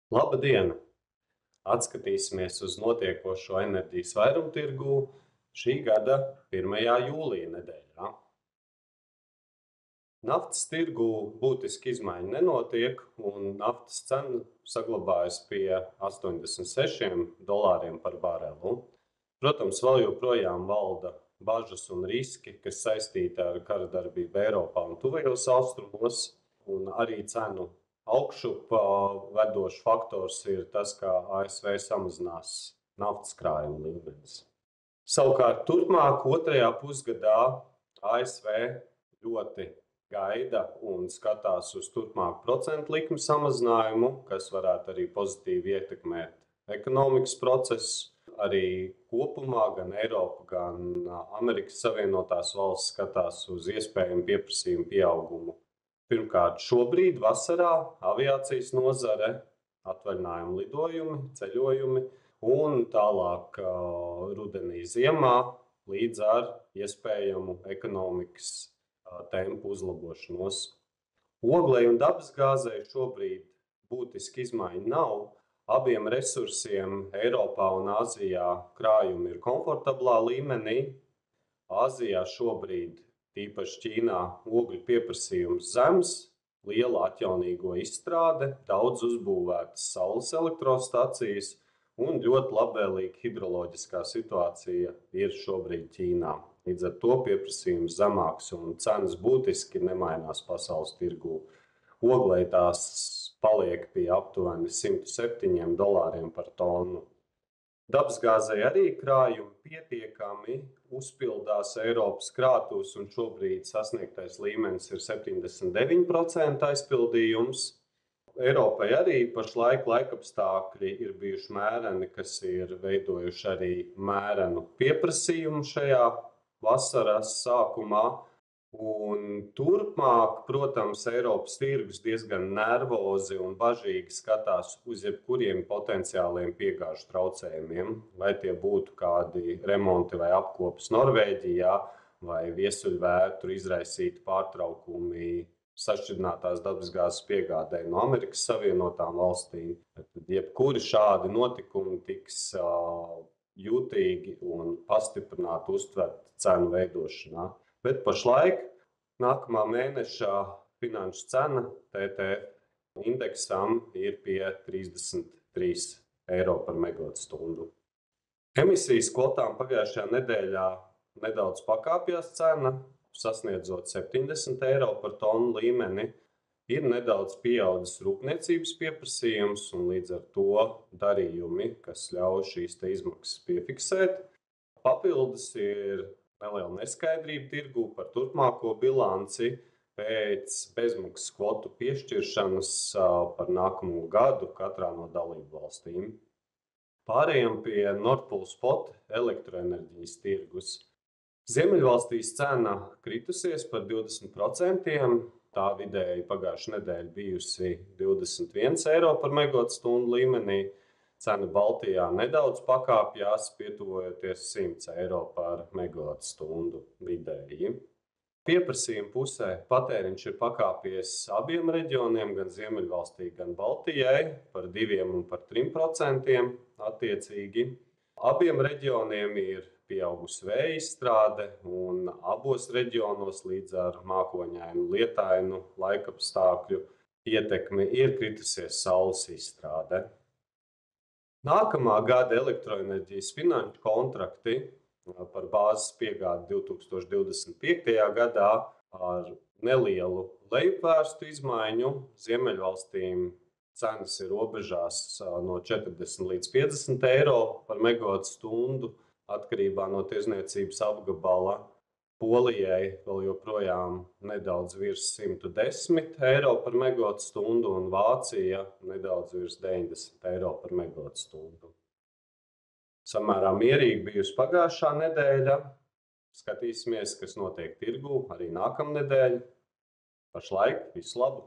Labdien! Atskatīsimies uz notiekošo enerģijas vairumtirgū šī gada 1. jūlija nedēļā. Naftas tirgū būtiski izmaiņu nenotiek, un naftas cena saglabājas pie $86 par barelu. Protams, vēl joprojām valda bažas un riski, kas saistīti ar kara darbību Eiropā un tuvajos austrumos, un arī cenu augšup vedošs faktors ir tas, kā ASV samazinās naftas krājuma līmenis. Savukārt turpmāk otrajā pusgadā ASV ļoti gaida un skatās uz turpmāku procentu likmi samazinājumu, kas varētu arī pozitīvi ietekmēt ekonomikas procesus. Arī kopumā gan Eiropa, gan Amerikas Savienotās valstis skatās uz iespējamu pieprasījumu pieaugumu. Pirmkārt, šobrīd vasarā aviācijas nozare, atvaļinājumu lidojumi, ceļojumi un tālāk rudenī ziemā līdz ar iespējamu ekonomikas tempu uzlabošanos. Oglei un dabasgāzei šobrīd būtiski izmaiņu nav. Abiem resursiem Eiropā un Āzijā krājumi ir komfortablā līmenī. Āzijā šobrīd, tīpaši Ķīnā, ogļu pieprasījums zems, liela atjaunīgo izstrāde, daudz uzbūvētas saules elektrostacijas un ļoti labvēlīga hidroloģiskā situācija ir šobrīd Ķīnā. Līdz ar to pieprasījums zemāks un cenas būtiski nemainās pasaules tirgū. Oglei tās paliek pie aptuveni $107 par tonu. Dabasgāzei arī krājumi pietiekami uzpildās Eiropas krātuves, un šobrīd sasniegtais līmenis ir 79% aizpildījums. Eiropai arī pašlaik laikapstākļi ir bijuši mēreni, kas ir veidojuši arī mērenu pieprasījumu šajā vasaras sākumā. Un turpmāk, protams, Eiropas tirgus diezgan nervozi un bažīgi skatās uz jebkuriem potenciāliem piegāžu traucējumiem, vai tie būtu kādi remonti vai apkopes Norvēģijā, vai viesuļvētru izraisīti pārtraukumi sašķidrinātās dabasgāzes piegādē no Amerikas Savienotām valstīm. Jebkuri šādi notikumi tiks jūtīgi un pastiprināti uztvert cenu veidošanā. Bet pašlaik nākamā mēneša finanšu cena TTF indeksam ir pie 33 eiro par megavatstundu. Emisijas kvotām pagājušajā nedēļā nedaudz pakāpjās cena, sasniedzot 70 eiro par tonu līmeni. Ir nedaudz pieaudzis rūpniecības pieprasījums un līdz ar to darījumi, kas ļauj šīs izmaksas piefiksēt. Papildus ir neliela neskaidrība tirgū par turpmāko bilanci pēc bezmaksas kvotu piešķiršanas par nākamo gadu katrā no dalību valstīm. Pārējām pie Nord Pool Spot elektroenerģijas tirgus. Ziemeļvalstīs cena kritusies par 20%, tā vidēji pagājušā nedēļa bijusi 21 eiro par megavatstundu līmenī. Cena Baltijā nedaudz pakāpjās, pietuvojoties 100 eiro par megavatstundu vidēji. Pieprasījuma pusē patēriņš ir pakāpies abiem reģioniem, gan Ziemeļvalstī, gan Baltijai, par 2 un par 3% attiecīgi. Abiem reģioniem ir pieaugusi vēja izstrāde, un abos reģionos līdz ar mākoņainu, lietainu laikapstākļu ietekmi ir kritusies saules izstrāde. Nākamā gada elektroenerģijas finanšu kontrakti par bāzes piegādi 2025. gadā ar nelielu lejupvērstu izmaiņu. Ziemeļvalstīm cenas ir robežās no 40 līdz 50 eiro par megavatstundu atkarībā no tirdzniecības apgabala. Polijai vēl joprojām nedaudz virs 110 eiro par megavatstundu un Vācija nedaudz virs 90 eiro par megavatstundu. Samērā mierīgi bijusi pagājušā nedēļa. Skatīsimies, kas notiek tirgū arī nākamnedēļ. Pašlaik visu labu!